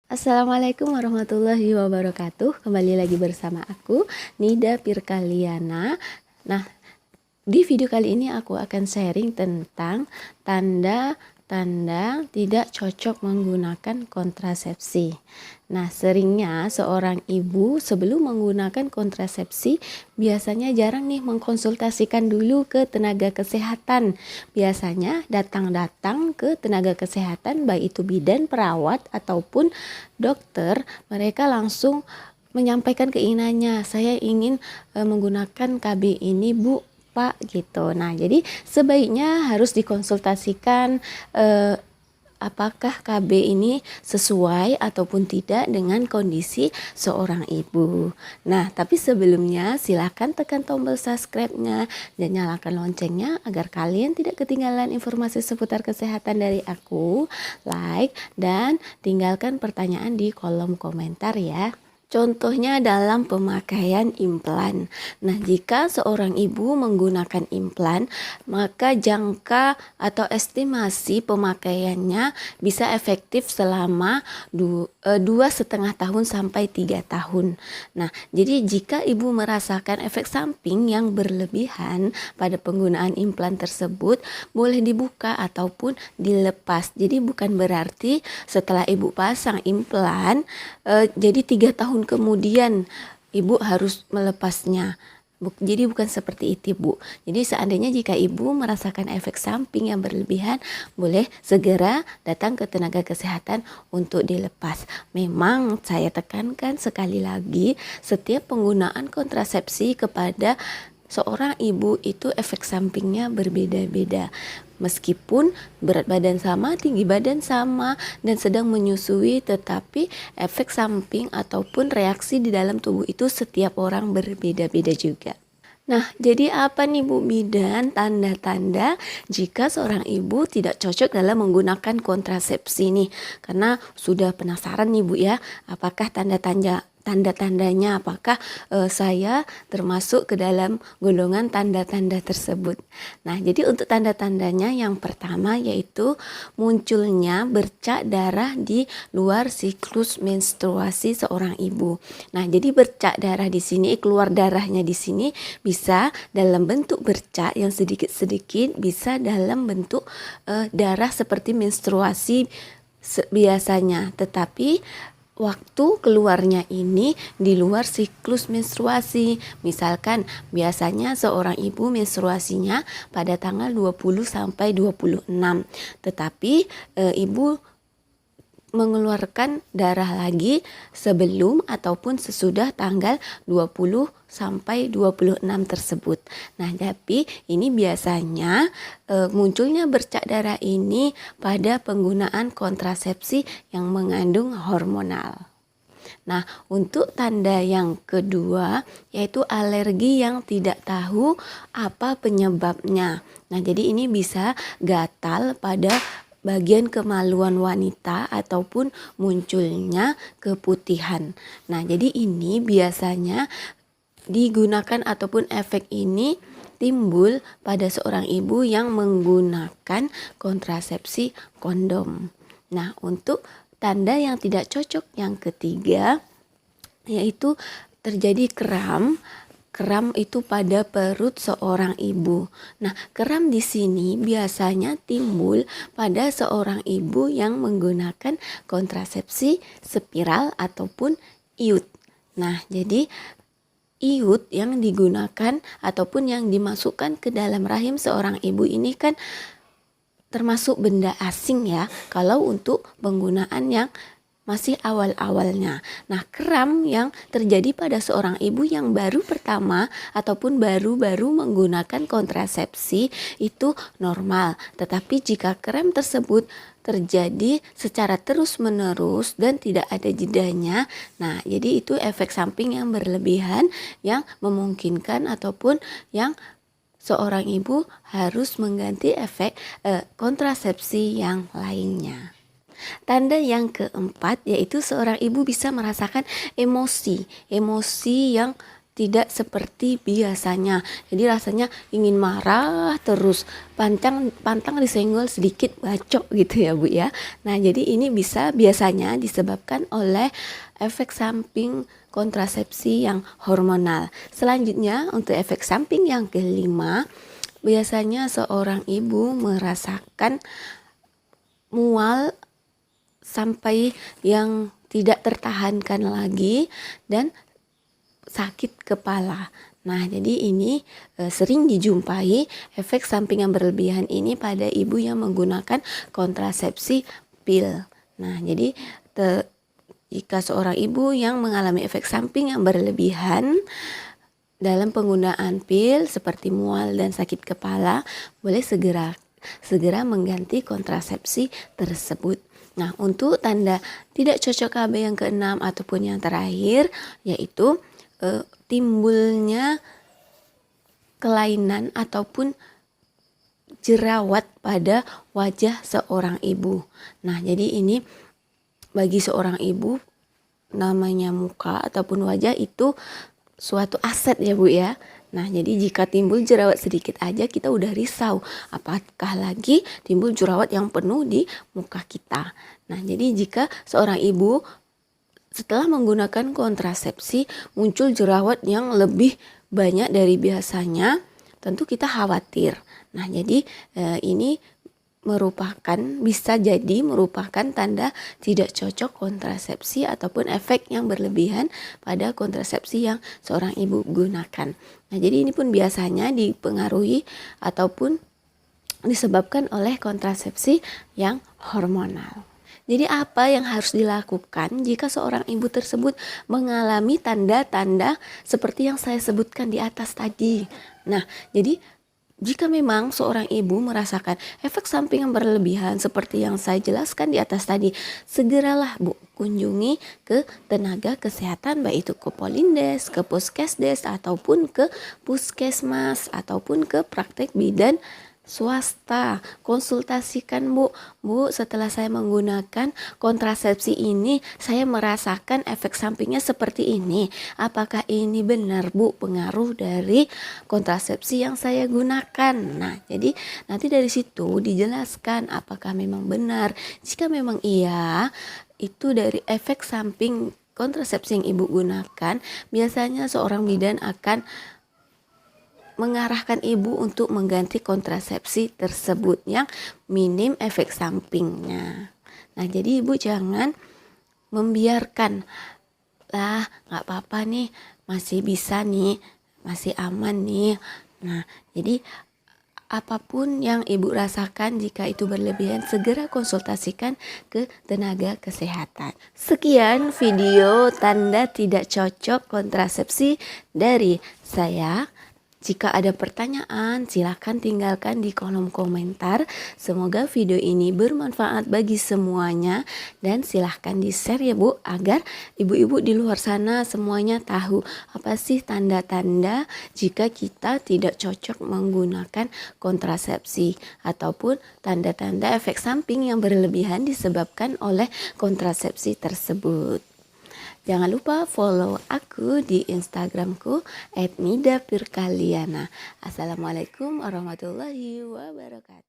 Assalamualaikum warahmatullahi wabarakatuh. Kembali lagi bersama aku, Nida Pirkaliana. Nah, di video kali ini aku akan sharing tentang tanda-tanda tidak cocok menggunakan kontrasepsi. Nah, seringnya seorang ibu sebelum menggunakan kontrasepsi biasanya jarang nih mengkonsultasikan dulu ke tenaga kesehatan. Biasanya datang ke tenaga kesehatan, baik itu bidan, perawat, ataupun dokter, mereka langsung menyampaikan keinginannya, saya ingin menggunakan KB ini Bu, Pak, gitu. Nah, jadi sebaiknya harus dikonsultasikan apakah KB ini sesuai ataupun tidak dengan kondisi seorang ibu. Nah, tapi sebelumnya silakan tekan tombol subscribe-nya dan nyalakan loncengnya agar kalian tidak ketinggalan informasi seputar kesehatan dari aku. Like dan tinggalkan pertanyaan di kolom komentar ya. Contohnya dalam pemakaian implan. Nah, jika seorang ibu menggunakan implan, maka jangka atau estimasi pemakaiannya bisa efektif selama 2,5 tahun sampai 3 tahun. Nah, jadi jika ibu merasakan efek samping yang berlebihan pada penggunaan implan tersebut, boleh dibuka ataupun dilepas. Jadi bukan berarti setelah ibu pasang implan, jadi 3 tahun kemudian ibu harus melepasnya. Jadi bukan seperti itu, Bu. Jadi seandainya jika ibu merasakan efek samping yang berlebihan, boleh segera datang ke tenaga kesehatan untuk dilepas. Memang saya tekankan sekali lagi, setiap penggunaan kontrasepsi kepada seorang ibu itu efek sampingnya berbeda-beda. Meskipun berat badan sama, tinggi badan sama, dan sedang menyusui, tetapi efek samping ataupun reaksi di dalam tubuh itu setiap orang berbeda-beda juga. Nah, jadi apa nih Bu Bidan tanda-tanda jika seorang ibu tidak cocok dalam menggunakan kontrasepsi nih? Karena sudah penasaran nih Bu ya, apakah tanda-tandanya apakah saya termasuk ke dalam golongan tanda-tanda tersebut. Nah, jadi untuk tanda-tandanya yang pertama yaitu munculnya bercak darah di luar siklus menstruasi seorang ibu. Nah, jadi bercak darah di sini, keluar darahnya di sini bisa dalam bentuk bercak yang sedikit-sedikit, bisa dalam bentuk darah seperti menstruasi biasanya, tetapi waktu keluarnya ini di luar siklus menstruasi. Misalkan biasanya seorang ibu menstruasinya pada tanggal 20 sampai 26. Tetapi ibu mengeluarkan darah lagi sebelum ataupun sesudah tanggal 20 sampai 26 tersebut. Nah, tapi ini biasanya munculnya bercak darah ini pada penggunaan kontrasepsi yang mengandung hormonal. Nah, untuk tanda yang kedua yaitu alergi yang tidak tahu apa penyebabnya. Nah, jadi ini bisa gatal pada bagian kemaluan wanita ataupun munculnya keputihan. Nah, jadi ini biasanya digunakan ataupun efek ini timbul pada seorang ibu yang menggunakan kontrasepsi kondom. Nah, untuk tanda yang tidak cocok yang ketiga yaitu terjadi kram. Kram itu pada perut seorang ibu. Nah, kram di sini biasanya timbul pada seorang ibu yang menggunakan kontrasepsi spiral ataupun IUD. Nah, jadi IUD yang digunakan ataupun yang dimasukkan ke dalam rahim seorang ibu ini kan termasuk benda asing ya, kalau untuk penggunaan yang masih awal-awalnya. Nah, kram yang terjadi pada seorang ibu yang baru pertama ataupun baru-baru menggunakan kontrasepsi itu normal. Tetapi jika kram tersebut terjadi secara terus-menerus dan tidak ada jedanya, nah jadi itu efek samping yang berlebihan yang memungkinkan ataupun yang seorang ibu harus mengganti efek kontrasepsi yang lainnya. Tanda yang keempat yaitu seorang ibu bisa merasakan emosi yang tidak seperti biasanya. Jadi rasanya ingin marah terus, pantang disenggol sedikit bacok gitu ya Bu ya. Nah jadi ini biasanya disebabkan oleh efek samping kontrasepsi yang hormonal. Selanjutnya untuk efek samping yang kelima, biasanya seorang ibu merasakan mual sampai yang tidak tertahankan lagi dan sakit kepala. Nah, jadi ini sering dijumpai efek samping yang berlebihan ini pada ibu yang menggunakan kontrasepsi pil. Nah, jadi jika seorang ibu yang mengalami efek samping yang berlebihan dalam penggunaan pil seperti mual dan sakit kepala, boleh segera mengganti kontrasepsi tersebut. Nah, untuk tanda tidak cocok KB yang keenam ataupun yang terakhir, yaitu timbulnya kelainan ataupun jerawat pada wajah seorang ibu. Nah, jadi ini bagi seorang ibu, namanya muka ataupun wajah itu suatu aset ya Bu ya. Nah, jadi jika timbul jerawat sedikit aja kita udah risau, apakah lagi timbul jerawat yang penuh di muka kita. Nah, jadi jika seorang ibu setelah menggunakan kontrasepsi muncul jerawat yang lebih banyak dari biasanya, tentu kita khawatir. Nah, jadi ini bisa jadi merupakan tanda tidak cocok kontrasepsi ataupun efek yang berlebihan pada kontrasepsi yang seorang ibu gunakan. Nah, jadi ini pun biasanya dipengaruhi ataupun disebabkan oleh kontrasepsi yang hormonal. Jadi apa yang harus dilakukan jika seorang ibu tersebut mengalami tanda-tanda seperti yang saya sebutkan di atas tadi? Nah, jadi jika memang seorang ibu merasakan efek samping yang berlebihan seperti yang saya jelaskan di atas tadi, segeralah Bu kunjungi ke tenaga kesehatan, baik itu ke Polindes, ke Puskesdes ataupun ke Puskesmas ataupun ke praktek bidan swasta. Konsultasikan Bu, setelah saya menggunakan kontrasepsi ini saya merasakan efek sampingnya seperti ini. Apakah ini benar Bu pengaruh dari kontrasepsi yang saya gunakan? Nah, jadi nanti dari situ dijelaskan apakah memang benar. Jika memang iya, itu dari efek samping kontrasepsi yang Ibu gunakan, biasanya seorang bidan akan mengarahkan ibu untuk mengganti kontrasepsi tersebut yang minim efek sampingnya. Nah, jadi ibu jangan membiarkan, lah nggak apa-apa nih, masih bisa nih, masih aman nih. Nah, jadi apapun yang ibu rasakan jika itu berlebihan, segera konsultasikan ke tenaga kesehatan. Sekian video tanda tidak cocok kontrasepsi dari saya. Jika ada pertanyaan, silakan tinggalkan di kolom komentar. Semoga video ini bermanfaat bagi semuanya dan silahkan di-share ya Bu, agar ibu-ibu di luar sana semuanya tahu apa sih tanda-tanda jika kita tidak cocok menggunakan kontrasepsi ataupun tanda-tanda efek samping yang berlebihan disebabkan oleh kontrasepsi tersebut. Jangan lupa follow aku di Instagramku @nidapirkaliana. Assalamualaikum warahmatullahi wabarakatuh.